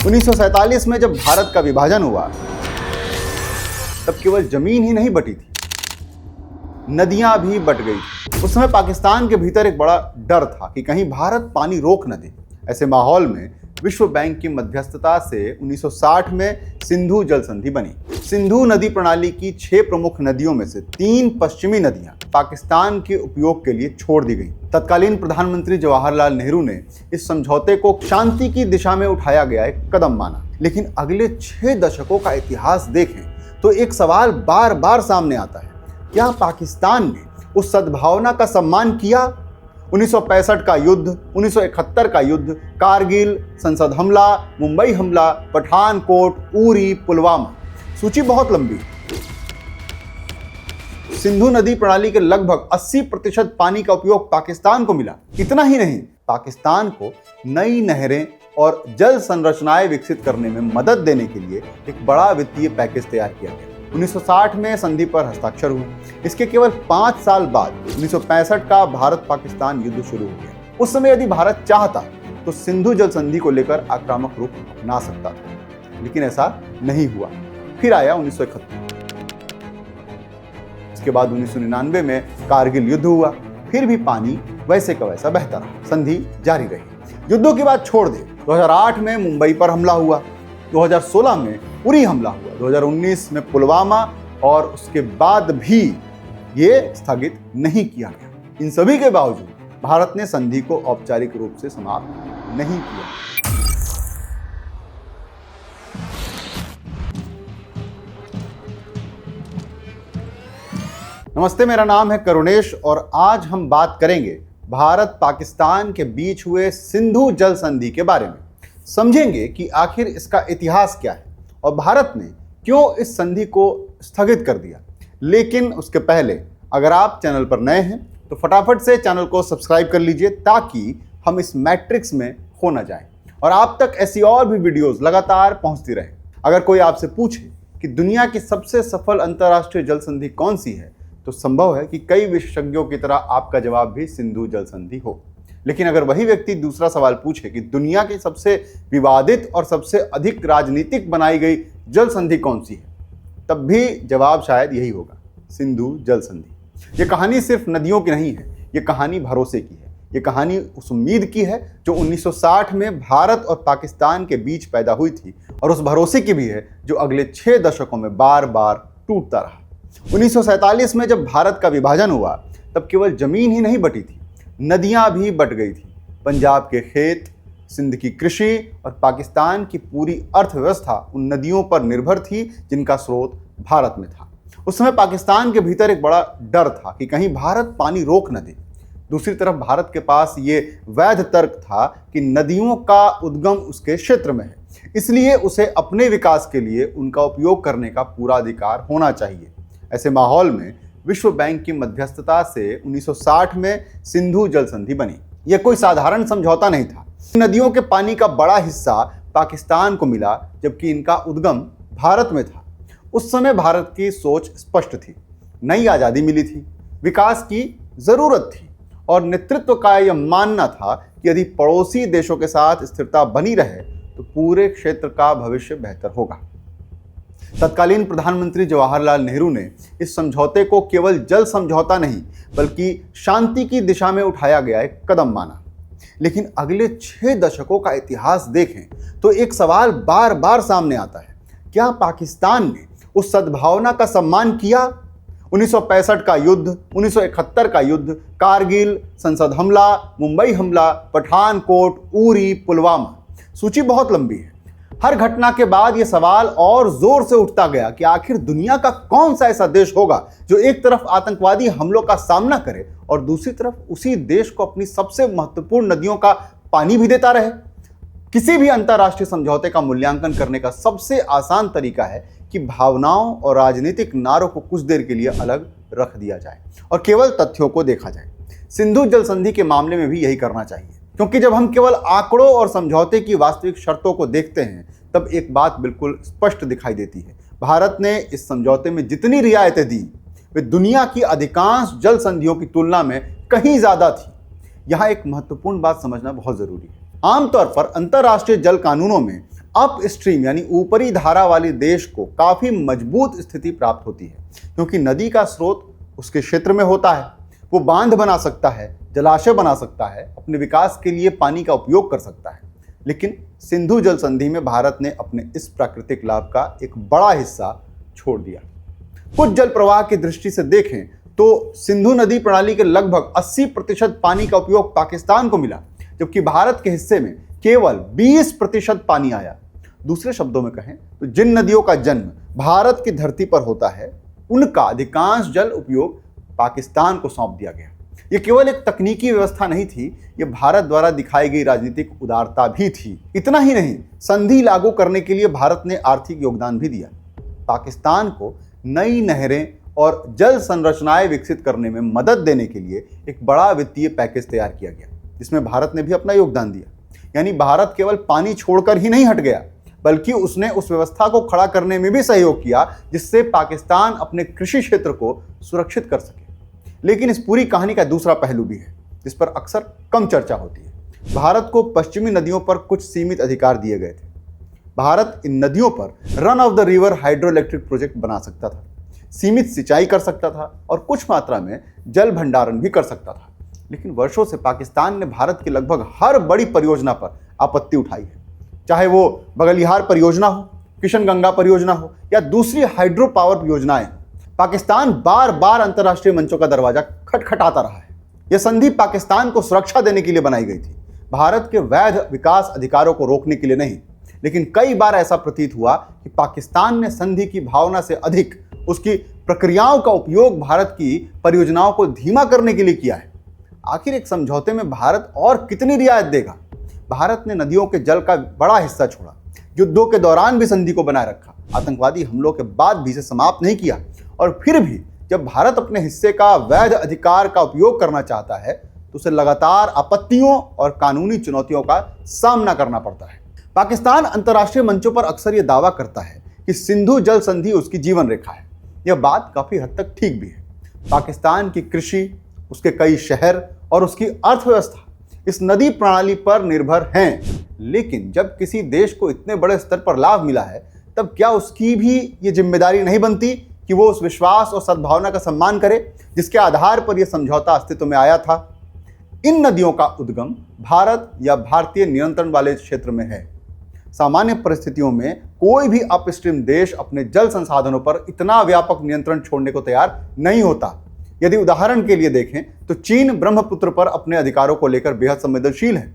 1947 में जब भारत का विभाजन हुआ तब केवल जमीन ही नहीं बटी थी, नदियां भी बट गई थी। उस समय पाकिस्तान के भीतर एक बड़ा डर था कि कहीं भारत पानी रोक न दे। ऐसे माहौल में विश्व बैंक की मध्यस्थता से 1960 में सिंधु जल संधि बनी। सिंधु नदी प्रणाली की 6 प्रमुख नदियों में से 3 पश्चिमी नदियां पाकिस्तान के उपयोग के लिए छोड़ दी गई। तत्कालीन प्रधानमंत्री जवाहरलाल नेहरू ने इस समझौते को शांति की दिशा में उठाया गया एक कदम माना। लेकिन अगले 6 दशकों का इतिहास देखें तो एक सवाल बार बार सामने आता है, क्या पाकिस्तान ने उस सद्भावना का सम्मान किया? 1965 का युद्ध, 1971 का युद्ध, कारगिल, संसद हमला, मुंबई हमला, पठानकोट, उरी, पुलवामा, सूची बहुत लंबी है। सिंधु नदी प्रणाली के लगभग 80% पानी का उपयोग पाकिस्तान को मिला। इतना ही नहीं, पाकिस्तान को नई नहरें और जल संरचनाएं विकसित करने में मदद देने के लिए एक बड़ा वित्तीय पैकेज तैयार किया गया। 1960 में संधि पर हस्ताक्षर हुए। इसके केवल 5 साल बाद 1965 का भारत पाकिस्तान युद्ध शुरू हो गया। उस समय यदि भारत चाहता तो सिंधु जल संधि को लेकर आक्रामक रूप अपना सकता था, लेकिन ऐसा नहीं हुआ। फिर आया 1971। इसके बाद 1999 में कारगिल युद्ध हुआ, फिर भी पानी वैसे का वैसा बहता रहा, संधि जारी रही। युद्धों की बात छोड़ दे, 2008 में मुंबई पर हमला हुआ, 2016 में उरी हमला हुआ, 2019 में पुलवामा, और उसके बाद भी ये स्थगित नहीं किया गया। इन सभी के बावजूद भारत ने संधि को औपचारिक रूप से समाप्त नहीं किया। नमस्ते, मेरा नाम है करुणेश और आज हम बात करेंगे भारत पाकिस्तान के बीच हुए सिंधु जल संधि के बारे में। समझेंगे कि आखिर इसका इतिहास क्या है और भारत ने क्यों इस संधि को स्थगित कर दिया। लेकिन उसके पहले अगर आप चैनल पर नए हैं तो फटाफट से चैनल को सब्सक्राइब कर लीजिए ताकि हम इस मैट्रिक्स में खो न जाएं और आप तक ऐसी और भी वीडियोस लगातार पहुंचती रहे। अगर कोई आपसे पूछे कि दुनिया की सबसे सफल अंतर्राष्ट्रीय जल संधि कौन सी है तो संभव है कि कई विशेषज्ञों की तरह आपका जवाब भी सिंधु जल संधि हो। लेकिन अगर वही व्यक्ति दूसरा सवाल पूछे कि दुनिया की सबसे विवादित और सबसे अधिक राजनीतिक बनाई गई जल संधि कौन सी है, तब भी जवाब शायद यही होगा, सिंधु जल संधि। ये कहानी सिर्फ नदियों की नहीं है, ये कहानी भरोसे की है। ये कहानी उस उम्मीद की है जो 1960 में भारत और पाकिस्तान के बीच पैदा हुई थी और उस भरोसे की भी है जो अगले 6 दशकों में बार बार टूटता रहा। 1947 में जब भारत का विभाजन हुआ तब केवल जमीन ही नहीं बटी थी, नदियां भी बट गई थी। पंजाब के खेत, सिंध की कृषि और पाकिस्तान की पूरी अर्थव्यवस्था उन नदियों पर निर्भर थी जिनका स्रोत भारत में था। उस समय पाकिस्तान के भीतर एक बड़ा डर था कि कहीं भारत पानी रोक न दे। दूसरी तरफ भारत के पास ये वैध तर्क था कि नदियों का उद्गम उसके क्षेत्र में है, इसलिए उसे अपने विकास के लिए उनका उपयोग करने का पूरा अधिकार होना चाहिए। ऐसे माहौल में विश्व बैंक की मध्यस्थता से 1960 में सिंधु जल संधि बनी। यह कोई साधारण समझौता नहीं था। नदियों के पानी का बड़ा हिस्सा पाकिस्तान को मिला जबकि इनका उद्गम भारत में था। उस समय भारत की सोच स्पष्ट थी, नई आज़ादी मिली थी, विकास की ज़रूरत थी और नेतृत्व का यह मानना था कि यदि पड़ोसी देशों के साथ स्थिरता बनी रहे तो पूरे क्षेत्र का भविष्य बेहतर होगा। तत्कालीन प्रधानमंत्री जवाहरलाल नेहरू ने इस समझौते को केवल जल समझौता नहीं बल्कि शांति की दिशा में उठाया गया एक कदम माना। लेकिन अगले 6 दशकों का इतिहास देखें तो एक सवाल बार बार सामने आता है, क्या पाकिस्तान ने उस सद्भावना का सम्मान किया? 1965 का युद्ध, 1971 का युद्ध, कारगिल, संसद हमला, मुंबई हमला, पठानकोट, उरी, पुलवामा, सूची बहुत लंबी है। हर घटना के बाद यह सवाल और जोर से उठता गया कि आखिर दुनिया का कौन सा ऐसा देश होगा जो एक तरफ आतंकवादी हमलों का सामना करे और दूसरी तरफ उसी देश को अपनी सबसे महत्वपूर्ण नदियों का पानी भी देता रहे। किसी भी अंतर्राष्ट्रीय समझौते का मूल्यांकन करने का सबसे आसान तरीका है कि भावनाओं और राजनीतिक नारों को कुछ देर के लिए अलग रख दिया जाए और केवल तथ्यों को देखा जाए। सिंधु जल संधि के मामले में भी यही करना चाहिए, क्योंकि जब हम केवल आंकड़ों और समझौते की वास्तविक शर्तों को देखते हैं तब एक बात बिल्कुल स्पष्ट दिखाई देती है। भारत ने इस समझौते में जितनी रियायतें दी वे दुनिया की अधिकांश जल संधियों की तुलना में कहीं ज़्यादा थी। यहाँ एक महत्वपूर्ण बात समझना बहुत ज़रूरी है। आमतौर पर अंतर्राष्ट्रीय जल कानूनों में अप स्ट्रीम यानी ऊपरी धारा वाली देश को काफी मजबूत स्थिति प्राप्त होती है, क्योंकि नदी का स्रोत उसके क्षेत्र में होता है। वो बांध बना सकता है, जलाशय बना सकता है, अपने विकास के लिए पानी का उपयोग कर सकता है। लेकिन सिंधु जल संधि में भारत ने अपने इस प्राकृतिक लाभ का एक बड़ा हिस्सा छोड़ दिया। कुछ जल प्रवाह की दृष्टि से देखें तो सिंधु नदी प्रणाली के लगभग 80% पानी का उपयोग पाकिस्तान को मिला, जबकि भारत के हिस्से में केवल 20% पानी आया। दूसरे शब्दों में कहें तो जिन नदियों का जन्म भारत की धरती पर होता है, उनका अधिकांश जल उपयोग पाकिस्तान को सौंप दिया गया। यह केवल एक तकनीकी व्यवस्था नहीं थी, यह भारत द्वारा दिखाई गई राजनीतिक उदारता भी थी। इतना ही नहीं, संधि लागू करने के लिए भारत ने आर्थिक योगदान भी दिया। पाकिस्तान को नई नहरें और जल संरचनाएं विकसित करने में मदद देने के लिए एक बड़ा वित्तीय पैकेज तैयार किया गया, जिसमें भारत ने भी अपना योगदान दिया। यानी भारत केवल पानी छोड़कर ही नहीं हट गया, बल्कि उसने उस व्यवस्था को खड़ा करने में भी सहयोग किया, जिससे पाकिस्तान अपने कृषि क्षेत्र को सुरक्षित कर सके। लेकिन इस पूरी कहानी का दूसरा पहलू भी है, जिस पर अक्सर कम चर्चा होती है। भारत को पश्चिमी नदियों पर कुछ सीमित अधिकार दिए गए थे। भारत इन नदियों पर run of the river hydro electric project बना सकता था, सीमित सिंचाई कर सकता था और कुछ मात्रा में जल भंडारण भी कर सकता था। लेकिन वर्षों से पाकिस्तान ने भारत की लगभग हर बड़ी परियोजना पर आपत्ति उठाई है, चाहे वो बगलिहार परियोजना हो, किशन गंगा परियोजना हो या दूसरी हाइड्रो पावर परियोजनाएं। पाकिस्तान बार बार अंतर्राष्ट्रीय मंचों का दरवाजा खटखटाता रहा है। यह संधि पाकिस्तान को सुरक्षा देने के लिए बनाई गई थी, भारत के वैध विकास अधिकारों को रोकने के लिए नहीं। लेकिन कई बार ऐसा प्रतीत हुआ कि पाकिस्तान ने संधि की भावना से अधिक उसकी प्रक्रियाओं का उपयोग भारत की परियोजनाओं को धीमा करने के लिए किया है। आखिर एक समझौते में भारत और कितनी रियायत देगा? भारत ने नदियों के जल का बड़ा हिस्सा छोड़ा, युद्धों के दौरान भी संधि को बनाए रखा, आतंकवादी हमलों के बाद भी इसे समाप्त नहीं किया। और फिर भी जब भारत अपने हिस्से का वैध अधिकार का उपयोग करना चाहता है, तो उसे लगातार आपत्तियों और कानूनी चुनौतियों का सामना करना पड़ता है। पाकिस्तान अंतर्राष्ट्रीय मंचों पर अक्सर यह दावा करता है कि सिंधु जल संधि उसकी जीवन रेखा है। यह बात काफी हद तक ठीक भी है। पाकिस्तान की कृषि, उसके कई शहर और उसकी अर्थव्यवस्था इस नदी प्रणाली पर निर्भर हैं। लेकिन जब किसी देश को इतने बड़े स्तर पर लाभ मिला है, तब क्या उसकी भी ये जिम्मेदारी नहीं बनती कि वो उस विश्वास और सद्भावना का सम्मान करे जिसके आधार पर यह समझौता अस्तित्व में आया था? इन नदियों का उद्गम भारत या भारतीय नियंत्रण वाले क्षेत्र में है। सामान्य परिस्थितियों में कोई भी अपस्ट्रीम देश अपने जल संसाधनों पर इतना व्यापक नियंत्रण छोड़ने को तैयार नहीं होता। यदि उदाहरण के लिए देखें तो चीन ब्रह्मपुत्र पर अपने अधिकारों को लेकर बेहद संवेदनशील है।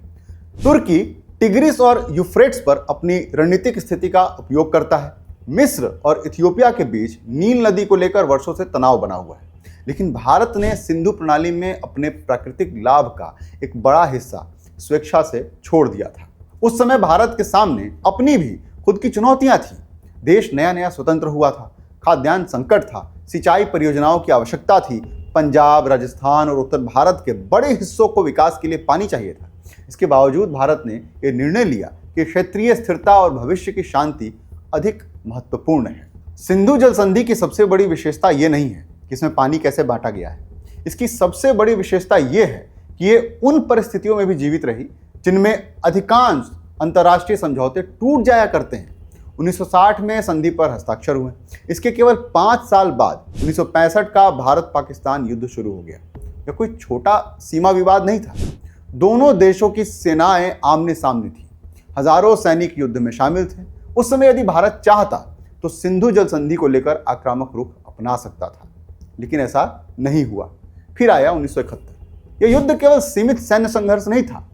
तुर्की टिग्रिस और यूफ्रेट्स पर अपनी रणनीतिक स्थिति का उपयोग करता है। मिस्र और इथियोपिया के बीच नील नदी को लेकर वर्षों से तनाव बना हुआ है। लेकिन भारत ने सिंधु प्रणाली में अपने प्राकृतिक लाभ का एक बड़ा हिस्सा स्वेच्छा से छोड़ दिया था। उस समय भारत के सामने अपनी भी खुद की चुनौतियां थीं। देश नया नया स्वतंत्र हुआ था, खाद्यान्न संकट था, सिंचाई परियोजनाओं की आवश्यकता थी, पंजाब, राजस्थान और उत्तर भारत के बड़े हिस्सों को विकास के लिए पानी चाहिए था। इसके बावजूद भारत ने यह निर्णय लिया कि क्षेत्रीय स्थिरता और भविष्य की शांति अधिक महत्वपूर्ण है। सिंधु जल संधि की सबसे बड़ी विशेषता ये नहीं है कि इसमें पानी कैसे बांटा गया है। इसकी सबसे बड़ी विशेषता ये है कि ये उन परिस्थितियों में भी जीवित रही जिनमें अधिकांश अंतर्राष्ट्रीय समझौते टूट जाया करते हैं। 1960 में संधि पर हस्ताक्षर हुए। इसके केवल 5 साल बाद 1965 का भारत पाकिस्तान युद्ध शुरू हो गया। यह कोई छोटा सीमा विवाद नहीं था। दोनों देशों की सेनाएं आमने सामने थी, हजारों सैनिक युद्ध में शामिल थे। उस समय यदि भारत चाहता तो सिंधु जल संधि को लेकर आक्रामक रुख अपना सकता था, लेकिन ऐसा नहीं हुआ। फिर आया 1971। यह युद्ध केवल सीमित सैन्य संघर्ष नहीं था।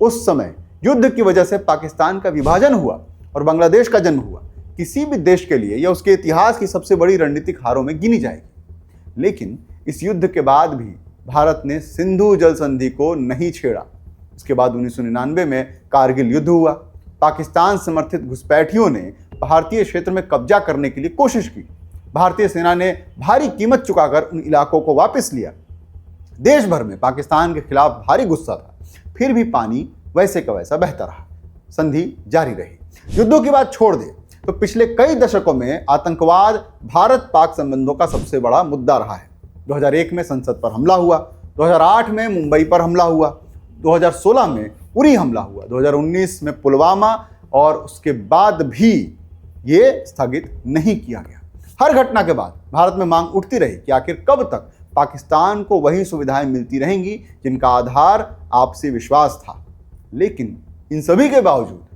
उस समय युद्ध की वजह से पाकिस्तान का विभाजन हुआ और बांग्लादेश का जन्म हुआ। किसी भी देश के लिए यह उसके इतिहास की सबसे बड़ी रणनीतिक हारों में गिनी जाएगी। लेकिन इस युद्ध के बाद भी भारत ने सिंधु जल संधि को नहीं छेड़ा। इसके बाद 1999 में कारगिल युद्ध हुआ। पाकिस्तान समर्थित घुसपैठियों ने भारतीय क्षेत्र में कब्जा करने के लिए कोशिश की। भारतीय सेना ने भारी कीमत चुकाकर उन इलाकों को वापस लिया। देश भर में पाकिस्तान के खिलाफ भारी गुस्सा था। फिर भी पानी वैसे का वैसा बहता रहा, संधि जारी रही। युद्धों की बात छोड़ दे तो पिछले कई दशकों में आतंकवाद भारत पाक संबंधों का सबसे बड़ा मुद्दा रहा है। 2001 में संसद पर हमला हुआ, 2008 में मुंबई पर हमला हुआ, 2016 में उरी हमला हुआ, 2019 में पुलवामा और उसके बाद भी ये स्थगित नहीं किया गया। हर घटना के बाद भारत में मांग उठती रही कि आखिर कब तक पाकिस्तान को वही सुविधाएं मिलती रहेंगी जिनका आधार आपसी विश्वास था। लेकिन इन सभी के बावजूद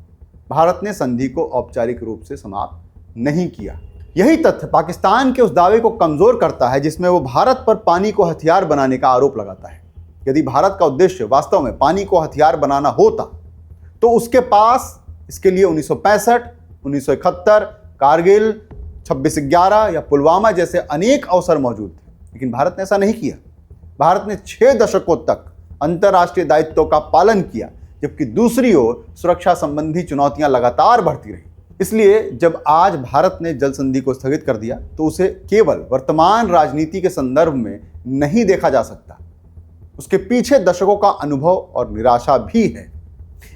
भारत ने संधि को औपचारिक रूप से समाप्त नहीं किया। यही तथ्य पाकिस्तान के उस दावे को कमजोर करता है जिसमें वो भारत पर पानी को हथियार बनाने का आरोप लगाता है। यदि भारत का उद्देश्य वास्तव में पानी को हथियार बनाना होता तो उसके पास इसके लिए 1965, 1971, कारगिल, 26/11 या पुलवामा जैसे अनेक अवसर मौजूद थे, लेकिन भारत ने ऐसा नहीं किया। भारत ने 6 दशकों तक अंतर्राष्ट्रीय दायित्वों का पालन किया, जबकि दूसरी ओर सुरक्षा संबंधी चुनौतियां लगातार बढ़ती रही। इसलिए जब आज भारत ने जल संधि को स्थगित कर दिया तो उसे केवल वर्तमान राजनीति के संदर्भ में नहीं देखा जा सकता। उसके पीछे दशकों का अनुभव और निराशा भी है।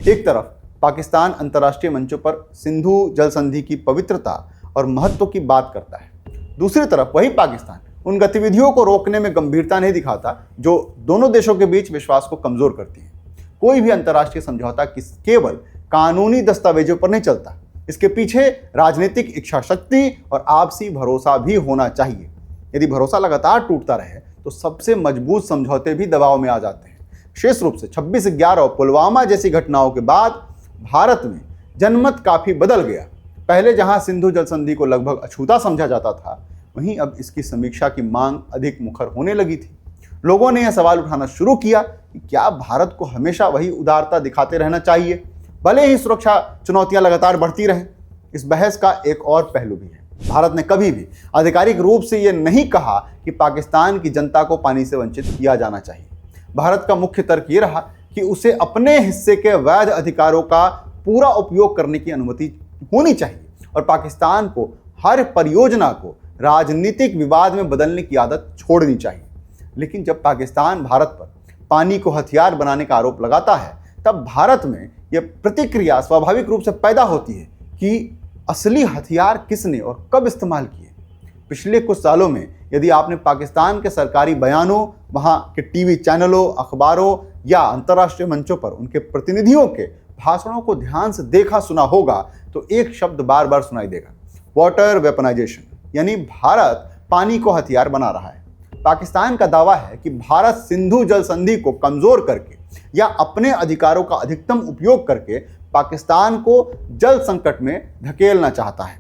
एक तरफ पाकिस्तान अंतर्राष्ट्रीय मंचों पर सिंधु जल संधि की पवित्रता और महत्व की बात करता है, दूसरी तरफ वही पाकिस्तान उन गतिविधियों को रोकने में गंभीरता नहीं दिखाता जो दोनों देशों के बीच विश्वास को कमजोर करती है। कोई भी अंतर्राष्ट्रीय समझौता केवल कानूनी दस्तावेजों पर नहीं चलता, इसके पीछे राजनीतिक इच्छा शक्ति और आपसी भरोसा भी होना चाहिए। यदि भरोसा लगातार टूटता रहे तो सबसे मजबूत समझौते भी दबाव में आ जाते हैं। विशेष रूप से 26/11 और पुलवामा जैसी घटनाओं के बाद भारत में जनमत काफी बदल गया। पहले जहां सिंधु जल संधि को लगभग अछूता समझा जाता था, वहीं अब इसकी समीक्षा की मांग अधिक मुखर होने लगी थी। लोगों ने यह सवाल उठाना शुरू किया कि क्या भारत को हमेशा वही उदारता दिखाते रहना चाहिए, भले ही सुरक्षा चुनौतियां लगातार बढ़ती रहें। इस बहस का एक और पहलू भी है। भारत ने कभी भी आधिकारिक रूप से यह नहीं कहा कि पाकिस्तान की जनता को पानी से वंचित किया जाना चाहिए। भारत का मुख्य तर्क यह रहा कि उसे अपने हिस्से के वैध अधिकारों का पूरा उपयोग करने की अनुमति होनी चाहिए और पाकिस्तान को हर परियोजना को राजनीतिक विवाद में बदलने की आदत छोड़नी चाहिए। लेकिन जब पाकिस्तान भारत पर पानी को हथियार बनाने का आरोप लगाता है, तब भारत में यह प्रतिक्रिया स्वाभाविक रूप से पैदा होती है कि असली हथियार किसने और कब इस्तेमाल किए। पिछले कुछ सालों में यदि आपने पाकिस्तान के सरकारी बयानों, वहाँ के टीवी चैनलों, अखबारों या अंतर्राष्ट्रीय मंचों पर उनके प्रतिनिधियों के भाषणों को ध्यान से देखा सुना होगा तो एक शब्द बार बार सुनाई देगा, वाटर वेपनाइजेशन, यानी भारत पानी को हथियार बना रहा है। पाकिस्तान का दावा है कि भारत सिंधु जल संधि को कमजोर करके या अपने अधिकारों का अधिकतम उपयोग करके पाकिस्तान को जल संकट में धकेलना चाहता है।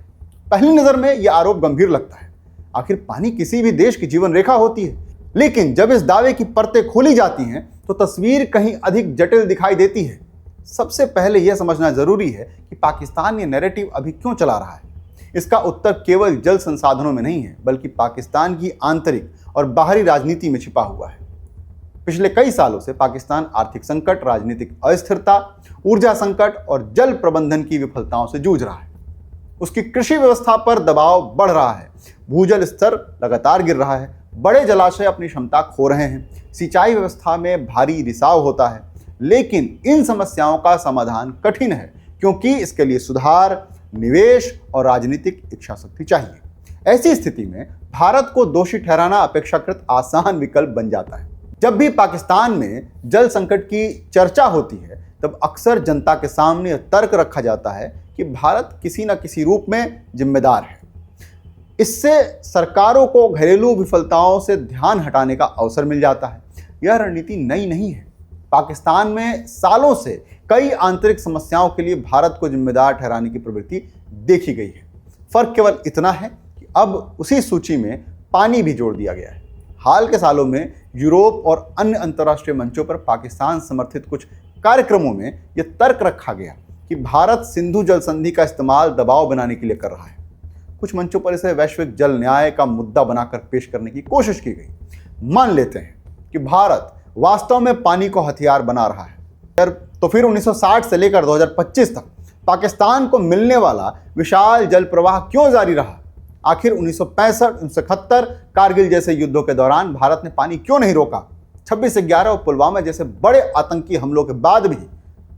पहली नजर में यह आरोप गंभीर लगता है। आखिर पानी किसी भी देश की जीवन रेखा होती है, लेकिन जब इस दावे की परतें खोली जाती हैं तो तस्वीर कहीं अधिक जटिल दिखाई देती है। सबसे पहले यह समझना जरूरी है कि पाकिस्तान ये नैरेटिव अभी क्यों चला रहा है। इसका उत्तर केवल जल संसाधनों में नहीं है, बल्कि पाकिस्तान की आंतरिक और बाहरी राजनीति में छिपा हुआ है। पिछले कई सालों से पाकिस्तान आर्थिक संकट, राजनीतिक अस्थिरता, ऊर्जा संकट और जल प्रबंधन की विफलताओं से जूझ रहा है। उसकी कृषि व्यवस्था पर दबाव बढ़ रहा है, भूजल स्तर लगातार गिर रहा है, बड़े जलाशय अपनी क्षमता खो रहे हैं, सिंचाई व्यवस्था में भारी रिसाव होता है। लेकिन इन समस्याओं का समाधान कठिन है क्योंकि इसके लिए सुधार, निवेश और राजनीतिक इच्छा शक्ति चाहिए। ऐसी स्थिति में भारत को दोषी ठहराना अपेक्षाकृत आसान विकल्प बन जाता है। जब भी पाकिस्तान में जल संकट की चर्चा होती है तब अक्सर जनता के सामने तर्क रखा जाता है कि भारत किसी न किसी रूप में जिम्मेदार है। इससे सरकारों को घरेलू विफलताओं से ध्यान हटाने का अवसर मिल जाता है। यह रणनीति नई नहीं है। पाकिस्तान में सालों से कई आंतरिक समस्याओं के लिए भारत को जिम्मेदार ठहराने की प्रवृत्ति देखी गई है। फर्क केवल इतना है कि अब उसी सूची में पानी भी जोड़ दिया गया है। हाल के सालों में यूरोप और अन्य अंतर्राष्ट्रीय मंचों पर पाकिस्तान समर्थित कुछ कार्यक्रमों में यह तर्क रखा गया कि भारत सिंधु जल संधि का इस्तेमाल दबाव बनाने के लिए कर रहा है। कुछ मंचों पर इसे वैश्विक जल न्याय का मुद्दा बनाकर पेश करने की कोशिश की गई। मान लेते हैं कि भारत वास्तव में पानी को हथियार बना रहा है, तो फिर 1960 से लेकर 2025 तक पाकिस्तान को मिलने वाला विशाल जल प्रवाह क्यों जारी रहा? आखिर 1965, 1971 कारगिल जैसे युद्धों के दौरान भारत ने पानी क्यों नहीं रोका? 26/11 और पुलवामा जैसे बड़े आतंकी हमलों के बाद भी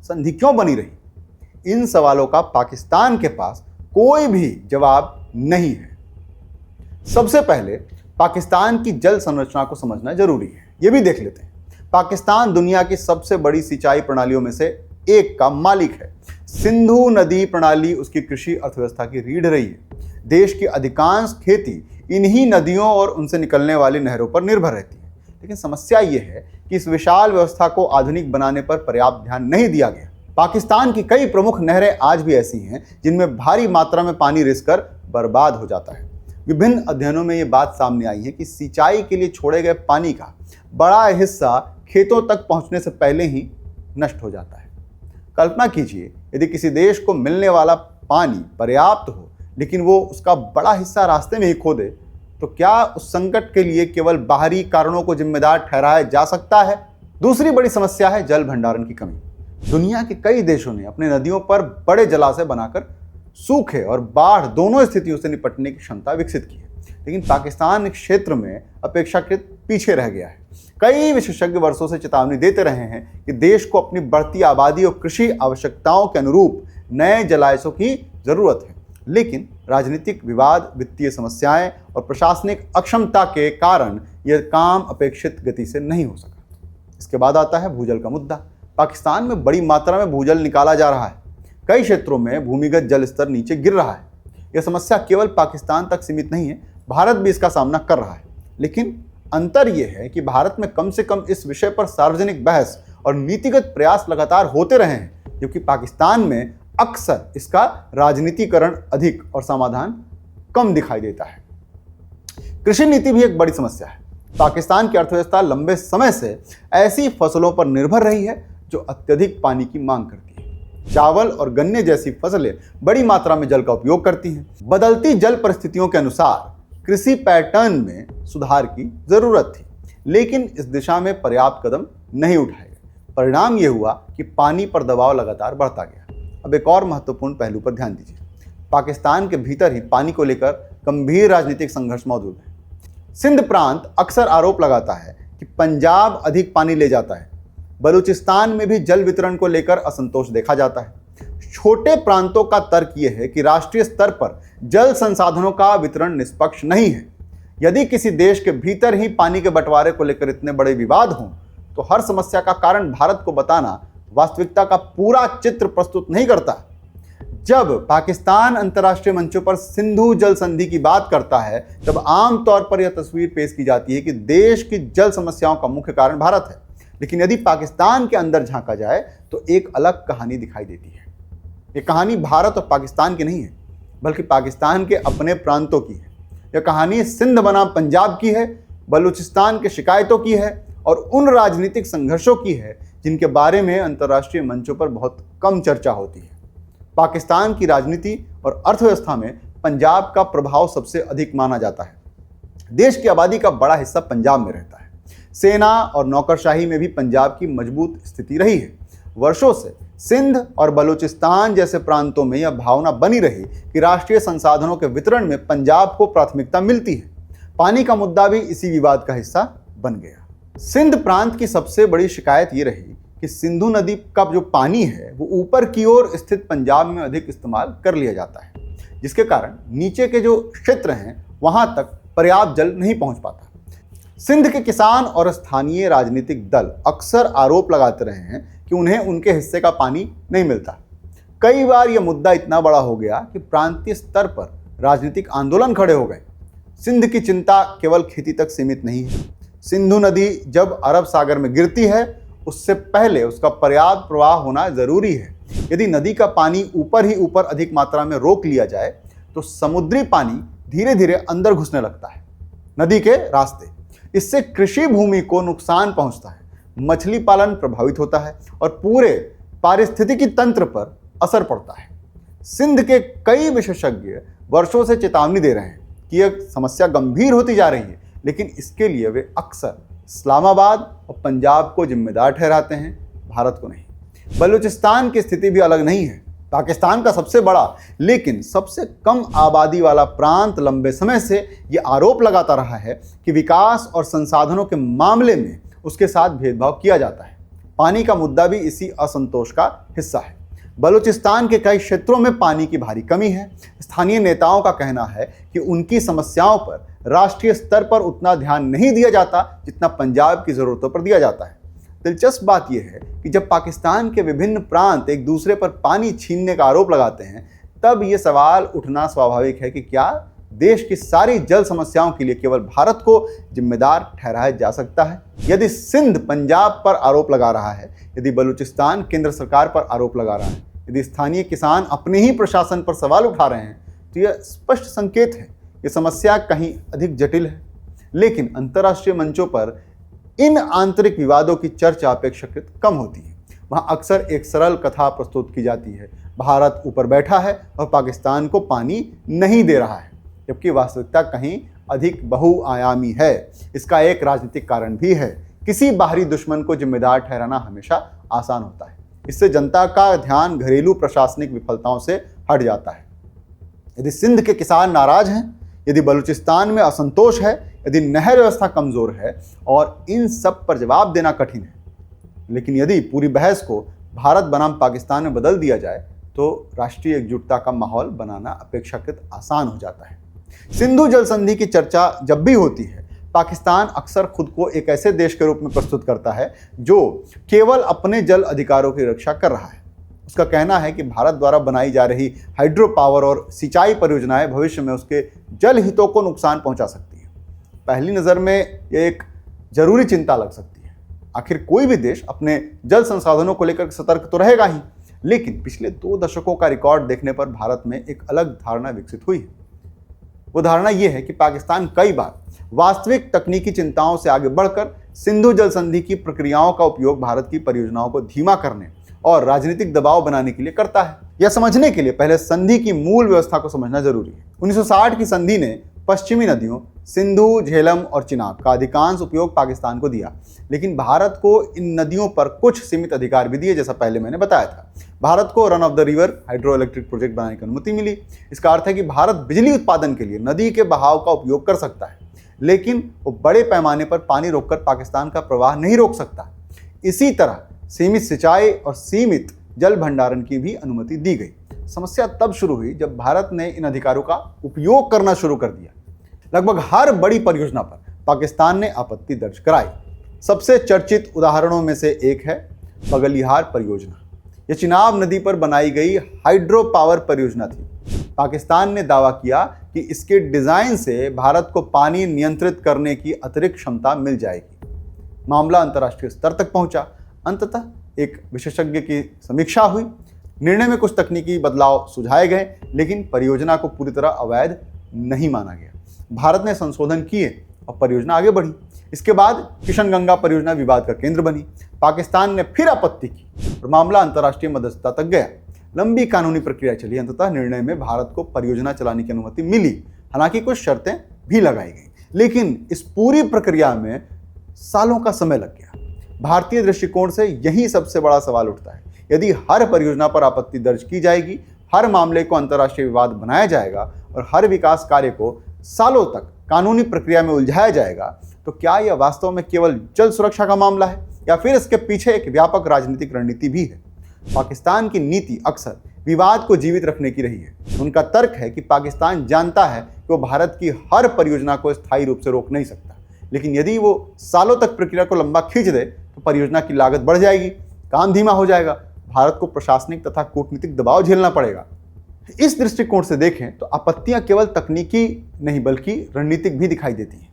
संधि क्यों बनी रही? इन सवालों का पाकिस्तान के पास कोई भी जवाब नहीं है। सबसे पहले पाकिस्तान की जल संरचना को समझना जरूरी है। यह भी देख लेते हैं। पाकिस्तान दुनिया की सबसे बड़ी सिंचाई प्रणालियों में से एक का मालिक है। सिंधु नदी प्रणाली उसकी कृषि अर्थव्यवस्था की रीढ़ रही है। देश की अधिकांश खेती इन्हीं नदियों और उनसे निकलने वाली नहरों पर निर्भर रहती है। लेकिन समस्या ये है कि इस विशाल व्यवस्था को आधुनिक बनाने पर पर्याप्त ध्यान नहीं दिया गया। पाकिस्तान की कई प्रमुख नहरें आज भी ऐसी हैं जिनमें भारी मात्रा में पानी रिसकर बर्बाद हो जाता है। विभिन्न अध्ययनों में ये बात सामने आई है कि सिंचाई के लिए छोड़े गए पानी का बड़ा हिस्सा खेतों तक पहुंचने से पहले ही नष्ट हो जाता है। कल्पना कीजिए, यदि किसी देश को मिलने वाला पानी पर्याप्त हो लेकिन वो उसका बड़ा हिस्सा रास्ते में ही खो दे, तो क्या उस संकट के लिए केवल बाहरी कारणों को जिम्मेदार ठहराया जा सकता है? दूसरी बड़ी समस्या है जल भंडारण की कमी। दुनिया के कई देशों ने अपने नदियों पर बड़े जलाशय बनाकर सूखे और बाढ़ दोनों स्थितियों से निपटने की क्षमता विकसित की है, लेकिन पाकिस्तान इस क्षेत्र में अपेक्षाकृत पीछे रह गया है। कई विशेषज्ञ वर्षों से चेतावनी देते रहे हैं कि देश को अपनी बढ़ती आबादी और कृषि आवश्यकताओं के अनुरूप नए जलाशयों की जरूरत है, लेकिन राजनीतिक विवाद, वित्तीय समस्याएं और प्रशासनिक अक्षमता के कारण यह काम अपेक्षित गति से नहीं हो सका। इसके बाद आता है भूजल का मुद्दा। पाकिस्तान में बड़ी मात्रा में भूजल निकाला जा रहा है। कई क्षेत्रों में भूमिगत जल स्तर नीचे गिर रहा है। यह समस्या केवल पाकिस्तान तक सीमित नहीं है, भारत भी इसका सामना कर रहा है। लेकिन अंतर यह है कि भारत में कम से कम इस विषय पर सार्वजनिक बहस और नीतिगत प्रयास लगातार होते रहे हैं, जबकि पाकिस्तान में अक्सर इसका राजनीतिकरण अधिक और समाधान कम दिखाई देता है। कृषि नीति भी एक बड़ी समस्या है। पाकिस्तान की अर्थव्यवस्था लंबे समय से ऐसी फसलों पर निर्भर रही है जो अत्यधिक पानी की मांग करती है। चावल और गन्ने जैसी फसलें बड़ी मात्रा में जल का उपयोग करती हैं। बदलती जल परिस्थितियों के अनुसार कृषि पैटर्न में सुधार की जरूरत थी, लेकिन इस दिशा में पर्याप्त कदम नहीं उठाए गए। परिणाम यह हुआ कि पानी पर दबाव लगातार बढ़ता गया। अब एक और महत्वपूर्ण पहलू पर ध्यान दीजिए। पाकिस्तान के भीतर ही पानी को लेकर गंभीर राजनीतिक संघर्ष मौजूद है। सिंध प्रांत अक्सर आरोप लगाता है कि पंजाब अधिक पानी ले जाता है। बलूचिस्तान में भी जल वितरण को लेकर असंतोष देखा जाता है। छोटे प्रांतों का तर्क यह है कि राष्ट्रीय स्तर पर जल संसाधनों का वितरण निष्पक्ष नहीं है। यदि किसी देश के भीतर ही पानी के बंटवारे को लेकर इतने बड़े विवाद हों, तो हर समस्या का कारण भारत को बताना वास्तविकता का पूरा चित्र प्रस्तुत नहीं करता। जब पाकिस्तान अंतर्राष्ट्रीय मंचों पर सिंधु जल संधि की बात करता है, तब आमतौर पर यह तस्वीर पेश की जाती है कि देश की जल समस्याओं का मुख्य कारण भारत है। लेकिन यदि पाकिस्तान के अंदर झांका जाए तो एक अलग कहानी दिखाई देती है। यह कहानी भारत और पाकिस्तान की नहीं है, बल्कि पाकिस्तान के अपने प्रांतों की है। यह कहानी सिंध बनाम पंजाब की है, बलूचिस्तान के शिकायतों की है और उन राजनीतिक संघर्षों की है जिनके बारे में अंतर्राष्ट्रीय मंचों पर बहुत कम चर्चा होती है। पाकिस्तान की राजनीति और अर्थव्यवस्था में पंजाब का प्रभाव सबसे अधिक माना जाता है। देश की आबादी का बड़ा हिस्सा पंजाब में रहता है। सेना और नौकरशाही में भी पंजाब की मजबूत स्थिति रही है। वर्षों से सिंध और बलूचिस्तान जैसे प्रांतों में यह भावना बनी रही कि राष्ट्रीय संसाधनों के वितरण में पंजाब को प्राथमिकता मिलती है। पानी का मुद्दा भी इसी विवाद का हिस्सा बन गया। सिंध प्रांत की सबसे बड़ी शिकायत ये रही कि सिंधु नदी का जो पानी है वो ऊपर की ओर स्थित पंजाब में अधिक इस्तेमाल कर लिया जाता है, जिसके कारण नीचे के जो क्षेत्र हैं वहां तक पर्याप्त जल नहीं पहुंच पाता। सिंध के किसान और स्थानीय राजनीतिक दल अक्सर आरोप लगाते रहे हैं कि उन्हें उनके हिस्से का पानी नहीं मिलता। कई बार यह मुद्दा इतना बड़ा हो गया कि प्रांतीय स्तर पर राजनीतिक आंदोलन खड़े हो गए। सिंध की चिंता केवल खेती तक सीमित नहीं है। सिंधु नदी जब अरब सागर में गिरती है, उससे पहले उसका पर्याप्त प्रवाह होना जरूरी है। यदि नदी का पानी ऊपर ही ऊपर अधिक मात्रा में रोक लिया जाए तो समुद्री पानी धीरे धीरे अंदर घुसने लगता है नदी के रास्ते। इससे कृषि भूमि को नुकसान पहुंचता है, मछली पालन प्रभावित होता है और पूरे पारिस्थितिकी तंत्र पर असर पड़ता है। सिंध के कई विशेषज्ञ वर्षों से चेतावनी दे रहे हैं कि यह समस्या गंभीर होती जा रही है, लेकिन इसके लिए वे अक्सर इस्लामाबाद और पंजाब को जिम्मेदार ठहराते हैं, भारत को नहीं। बलूचिस्तान की स्थिति भी अलग नहीं है। पाकिस्तान का सबसे बड़ा लेकिन सबसे कम आबादी वाला प्रांत लंबे समय से ये आरोप लगाता रहा है कि विकास और संसाधनों के मामले में उसके साथ भेदभाव किया जाता है। पानी का मुद्दा भी इसी असंतोष का हिस्सा है। बलूचिस्तान के कई क्षेत्रों में पानी की भारी कमी है। स्थानीय नेताओं का कहना है कि उनकी समस्याओं पर राष्ट्रीय स्तर पर उतना ध्यान नहीं दिया जाता जितना पंजाब की ज़रूरतों पर दिया जाता है। दिलचस्प बात यह है कि जब पाकिस्तान के विभिन्न प्रांत एक दूसरे पर पानी छीनने का आरोप लगाते हैं, तब यह सवाल उठना स्वाभाविक है कि क्या देश की सारी जल समस्याओं के लिए केवल भारत को जिम्मेदार ठहराया जा सकता है? यदि सिंध पंजाब पर आरोप लगा रहा है, यदि बलूचिस्तान केंद्र सरकार पर आरोप लगा रहा है, यदि स्थानीय किसान अपने ही प्रशासन पर सवाल उठा रहे हैं, तो यह स्पष्ट संकेत है कि समस्या कहीं अधिक जटिल है। लेकिन अंतर्राष्ट्रीय मंचों पर इन आंतरिक विवादों की चर्चा अपेक्षाकृत कम होती है। वहाँ अक्सर एक सरल कथा प्रस्तुत की जाती है, भारत ऊपर बैठा है और पाकिस्तान को पानी नहीं दे रहा है, जबकि वास्तविकता कहीं अधिक बहुआयामी है। इसका एक राजनीतिक कारण भी है। किसी बाहरी दुश्मन को जिम्मेदार ठहराना हमेशा आसान होता है। इससे जनता का ध्यान घरेलू प्रशासनिक विफलताओं से हट जाता है। यदि सिंध के किसान नाराज हैं, यदि बलूचिस्तान में असंतोष है, यदि नहर व्यवस्था कमजोर है और इन सब पर जवाब देना कठिन है, लेकिन यदि पूरी बहस को भारत बनाम पाकिस्तान में बदल दिया जाए तो राष्ट्रीय एकजुटता का माहौल बनाना अपेक्षाकृत आसान हो जाता है। सिंधु जल संधि की चर्चा जब भी होती है, पाकिस्तान अक्सर खुद को एक ऐसे देश के रूप में प्रस्तुत करता है जो केवल अपने जल अधिकारों की रक्षा कर रहा है। उसका कहना है कि भारत द्वारा बनाई जा रही हाइड्रो पावर और सिंचाई परियोजनाएं भविष्य में उसके जल हितों को नुकसान पहुंचा सकती है। पहली नज़र में यह एक जरूरी चिंता लग सकती है। आखिर कोई भी देश अपने जल संसाधनों को लेकर सतर्क तो रहेगा ही, लेकिन पिछले 2 दशकों का रिकॉर्ड देखने पर भारत में एक अलग धारणा विकसित हुई है। वो धारणा यह है कि पाकिस्तान कई बार वास्तविक तकनीकी चिंताओं से आगे बढ़कर सिंधु जल संधि की प्रक्रियाओं का उपयोग भारत की परियोजनाओं को धीमा करने और राजनीतिक दबाव बनाने के लिए करता है। यह समझने के लिए पहले संधि की मूल व्यवस्था को समझना जरूरी है। 1960 की संधि ने पश्चिमी नदियों सिंधु, झेलम और चिनाब का अधिकांश उपयोग पाकिस्तान को दिया, लेकिन भारत को इन नदियों पर कुछ सीमित अधिकार भी दिए, जैसा पहले मैंने बताया था। भारत को run of the river hydro electric project बनाने की अनुमति मिली। इसका अर्थ है कि भारत बिजली उत्पादन के लिए नदी के बहाव का उपयोग कर सकता है, लेकिन वो बड़े पैमाने पर पानी रोककर पाकिस्तान का प्रवाह नहीं रोक सकता। इसी तरह सीमित सिंचाई और सीमित जल भंडारण की भी अनुमति दी गई। समस्या तब शुरू हुई जब भारत ने इन अधिकारों का उपयोग करना शुरू कर दिया। लगभग हर बड़ी परियोजना पर पाकिस्तान ने आपत्ति दर्ज कराई। सबसे चर्चित उदाहरणों में से एक है बगलिहार परियोजना। यह चिनाब नदी पर बनाई गई हाइड्रो पावर परियोजना थी। पाकिस्तान ने दावा किया कि इसके डिजाइन से भारत को पानी नियंत्रित करने की अतिरिक्त क्षमता मिल जाएगी। मामला अंतर्राष्ट्रीय स्तर तक पहुंचा। अंततः एक विशेषज्ञ की समीक्षा हुई। निर्णय में कुछ तकनीकी बदलाव सुझाए गए, लेकिन परियोजना को पूरी तरह अवैध नहीं माना गया। भारत ने संशोधन किए और परियोजना आगे बढ़ी। इसके बाद किशनगंगा परियोजना विवाद का केंद्र बनी। पाकिस्तान ने फिर आपत्ति की और मामला अंतर्राष्ट्रीय मध्यस्थता तक गया। लंबी कानूनी प्रक्रिया चली। अंततः निर्णय में भारत को परियोजना चलाने की अनुमति मिली। हालांकि कुछ शर्तें भी लगाई गई, लेकिन इस पूरी प्रक्रिया में सालों का समय लग गया। भारतीय दृष्टिकोण से यही सबसे बड़ा सवाल उठता है। यदि हर परियोजना पर आपत्ति दर्ज की जाएगी, हर मामले को अंतर्राष्ट्रीय विवाद बनाया जाएगा और हर विकास कार्य को सालों तक कानूनी प्रक्रिया में उलझाया जाएगा, तो क्या यह वास्तव में केवल जल सुरक्षा का मामला है या फिर इसके पीछे एक व्यापक राजनीतिक रणनीति भी है? पाकिस्तान की नीति अक्सर विवाद को जीवित रखने की रही है। उनका तर्क है कि पाकिस्तान जानता है कि वो भारत की हर परियोजना को स्थायी रूप से रोक नहीं सकता, लेकिन यदि वो सालों तक प्रक्रिया को लंबा खींच दे तो परियोजना की लागत बढ़ जाएगी, काम धीमा हो जाएगा, भारत को प्रशासनिक तथा कूटनीतिक दबाव झेलना पड़ेगा। इस दृष्टिकोण से देखें तो आपत्तियां केवल तकनीकी नहीं बल्कि रणनीतिक भी दिखाई देती हैं।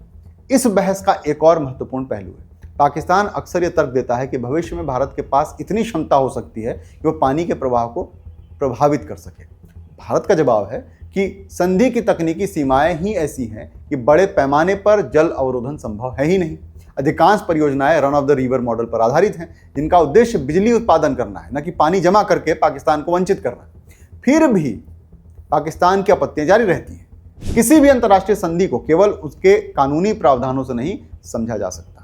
इस बहस का एक और महत्वपूर्ण पहलू है। पाकिस्तान अक्सर यह तर्क देता है कि भविष्य में भारत के पास इतनी क्षमता हो सकती है कि वह पानी के प्रवाह को प्रभावित कर सके। भारत का जवाब है कि संधि की तकनीकी सीमाएं ही ऐसी हैं कि बड़े पैमाने पर जल अवरोधन संभव है ही नहीं। अधिकांश परियोजनाएं run of the river model पर आधारित हैं, जिनका उद्देश्य बिजली उत्पादन करना है, न कि पानी जमा करके पाकिस्तान को वंचित करना। फिर भी पाकिस्तान की आपत्तियां जारी रहती हैं। किसी भी अंतर्राष्ट्रीय संधि को केवल उसके कानूनी प्रावधानों से नहीं समझा जा सकता।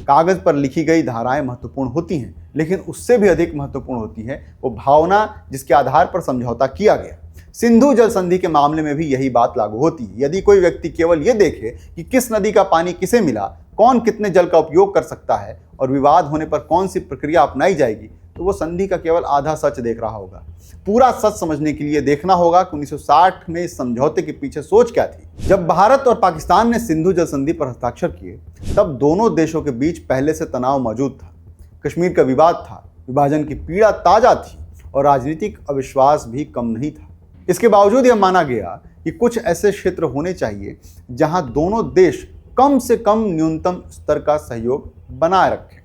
कागज पर लिखी गई धाराएं महत्वपूर्ण होती हैं, लेकिन उससे भी अधिक महत्वपूर्ण होती है वो भावना जिसके आधार पर समझौता किया गया। सिंधु जल संधि के मामले में भी यही बात लागू होती है। यदि कोई व्यक्ति केवल ये देखे कि किस नदी का पानी किसे मिला, कौन कितने जल का उपयोग कर सकता है और विवाद होने पर कौन सी प्रक्रिया अपनाई जाएगी, तो वो संधि का केवल आधा सच देख रहा होगा। पूरा सच समझने के लिए देखना होगा कि 1960 में इस समझौते के पीछे सोच क्या थी। जब भारत और पाकिस्तान ने सिंधु जल संधि पर हस्ताक्षर किए, तब दोनों देशों के बीच पहले से तनाव मौजूद था। कश्मीर का विवाद था, विभाजन की पीड़ा ताजा थी और राजनीतिक अविश्वास भी कम नहीं था। इसके बावजूद यह माना गया कि कुछ ऐसे क्षेत्र होने चाहिए जहां दोनों देश कम से कम न्यूनतम स्तर का सहयोग बनाए रखें।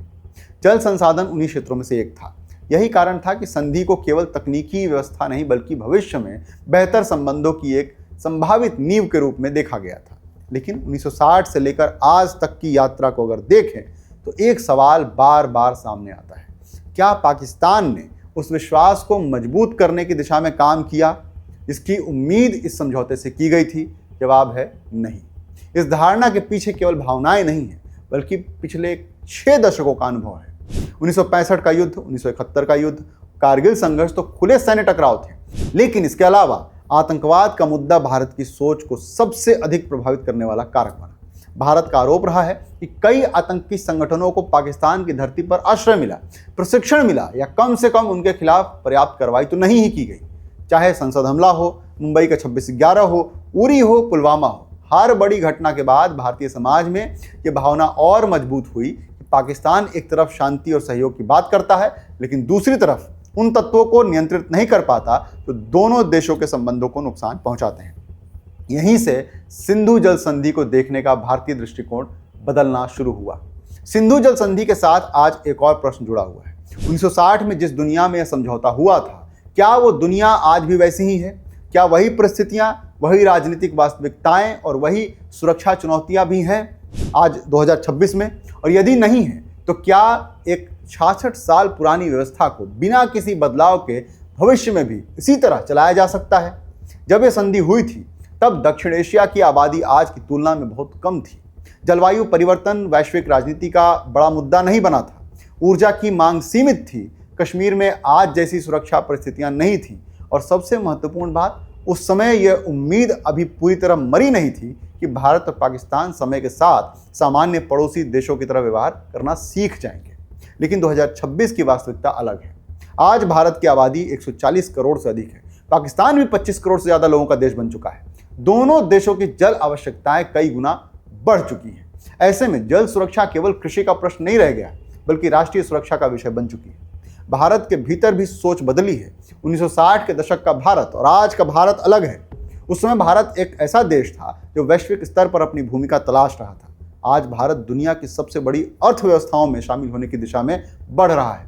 जल संसाधन उन्हीं क्षेत्रों में से एक था। यही कारण था कि संधि को केवल तकनीकी व्यवस्था नहीं बल्कि भविष्य में बेहतर संबंधों की एक संभावित नींव के रूप में देखा गया था। लेकिन 1960 से लेकर आज तक की यात्रा को अगर देखें तो एक सवाल बार बार सामने आता है, क्या पाकिस्तान ने उस विश्वास को मजबूत करने की दिशा में काम किया जिसकी उम्मीद इस समझौते से की गई थी? जवाब है नहीं। इस धारणा के पीछे केवल भावनाएं नहीं है बल्कि पिछले 6 दशकों का अनुभव है। 1965 का युद्ध, 1971 का युद्ध, कारगिल संघर्ष तो खुले सैन्य टकराव थे, लेकिन इसके अलावा आतंकवाद का मुद्दा भारत की सोच को सबसे अधिक प्रभावित करने वाला कारक बना। भारत का आरोप रहा है कि कई आतंकी संगठनों को पाकिस्तान की धरती पर आश्रय मिला, प्रशिक्षण मिला या कम से कम उनके खिलाफ पर्याप्त कार्रवाई तो नहीं ही की गई। चाहे संसद हमला हो, मुंबई का 26/11 हो, उरी हो, पुलवामा हो, हर बड़ी घटना के बाद भारतीय समाज में ये भावना और मजबूत हुई कि पाकिस्तान एक तरफ शांति और सहयोग की बात करता है लेकिन दूसरी तरफ उन तत्वों को नियंत्रित नहीं कर पाता जो दोनों देशों के संबंधों को नुकसान पहुंचाते हैं। यहीं से सिंधु जल संधि को देखने का भारतीय दृष्टिकोण बदलना शुरू हुआ। सिंधु जल संधि के साथ आज एक और प्रश्न जुड़ा हुआ है। 1960 में जिस दुनिया में यह समझौता हुआ था, क्या वो दुनिया आज भी वैसी ही है? क्या वही परिस्थितियां, वही राजनीतिक वास्तविकताएं और वही सुरक्षा चुनौतियां भी हैं आज 2026 में? और यदि नहीं है तो क्या एक 66 साल पुरानी व्यवस्था को बिना किसी बदलाव के भविष्य में भी इसी तरह चलाया जा सकता है? जब यह संधि हुई थी तब दक्षिण एशिया की आबादी आज की तुलना में बहुत कम थी। जलवायु परिवर्तन वैश्विक राजनीति का बड़ा मुद्दा नहीं बना था। ऊर्जा की मांग सीमित थी। कश्मीर में आज जैसी सुरक्षा परिस्थितियां नहीं थी और सबसे महत्वपूर्ण बात, उस समय यह उम्मीद अभी पूरी तरह मरी नहीं थी कि भारत और पाकिस्तान समय के साथ सामान्य पड़ोसी देशों की तरह व्यवहार करना सीख जाएंगे। लेकिन 2026 की वास्तविकता अलग है। आज भारत की आबादी 140 करोड़ से अधिक है। पाकिस्तान भी 25 करोड़ से ज़्यादा लोगों का देश बन चुका है। दोनों देशों की जल आवश्यकताएं कई गुना बढ़ चुकी हैं। ऐसे में जल सुरक्षा केवल कृषि का प्रश्न नहीं रह गया बल्कि राष्ट्रीय सुरक्षा का विषय बन चुकी है। भारत के भीतर भी सोच बदली है। 1960 के दशक का भारत और आज का भारत अलग है। उस समय भारत एक ऐसा देश था जो वैश्विक स्तर पर अपनी भूमिका तलाश रहा था। आज भारत दुनिया की सबसे बड़ी अर्थव्यवस्थाओं में शामिल होने की दिशा में बढ़ रहा है।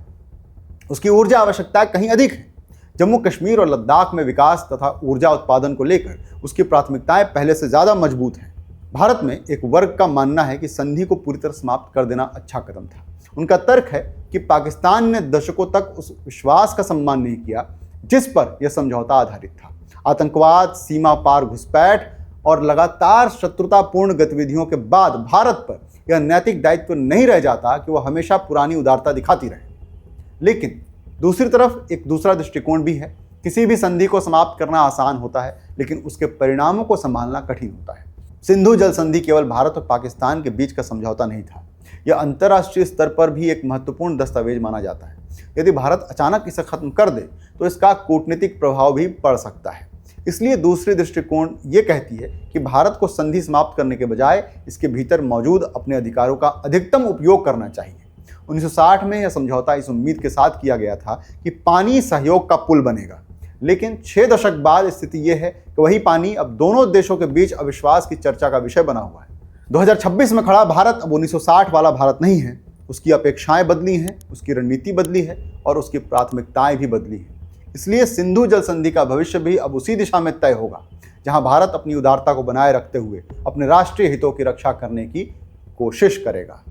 उसकी ऊर्जा आवश्यकताएं कहीं अधिक है। जम्मू कश्मीर और लद्दाख में विकास तथा ऊर्जा उत्पादन को लेकर उसकी प्राथमिकताएं पहले से ज़्यादा मजबूत हैं। भारत में एक वर्ग का मानना है कि संधि को पूरी तरह समाप्त कर देना अच्छा कदम था। उनका तर्क है कि पाकिस्तान ने दशकों तक उस विश्वास का सम्मान नहीं किया जिस पर यह समझौता आधारित था। आतंकवाद, सीमा पार घुसपैठ और लगातार शत्रुतापूर्ण गतिविधियों के बाद भारत पर यह नैतिक दायित्व नहीं रह जाता कि वह हमेशा पुरानी उदारता दिखाती रहे। लेकिन दूसरी तरफ एक दूसरा दृष्टिकोण भी है। किसी भी संधि को समाप्त करना आसान होता है लेकिन उसके परिणामों को संभालना कठिन होता है। सिंधु जल संधि केवल भारत और पाकिस्तान के बीच का समझौता नहीं था। यह अंतर्राष्ट्रीय स्तर पर भी एक महत्वपूर्ण दस्तावेज माना जाता है। यदि भारत अचानक इसे खत्म कर दे तो इसका कूटनीतिक प्रभाव भी पड़ सकता है। इसलिए दूसरी दृष्टिकोण ये कहती है कि भारत को संधि समाप्त करने के बजाय इसके भीतर मौजूद अपने अधिकारों का अधिकतम उपयोग करना चाहिए। 1960 में यह समझौता इस उम्मीद के साथ किया गया था कि पानी सहयोग का पुल बनेगा। लेकिन 6 दशक बाद स्थिति यह है कि वही पानी अब दोनों देशों के बीच अविश्वास की चर्चा का विषय बना हुआ है। 2026 में खड़ा भारत अब 1960 वाला भारत नहीं है। उसकी अपेक्षाएं बदली हैं, उसकी रणनीति बदली है और उसकी प्राथमिकताएं भी बदली हैं। इसलिए सिंधु जल संधि का भविष्य भी अब उसी दिशा में तय होगा जहां भारत अपनी उदारता को बनाए रखते हुए अपने राष्ट्रीय हितों की रक्षा करने की कोशिश करेगा।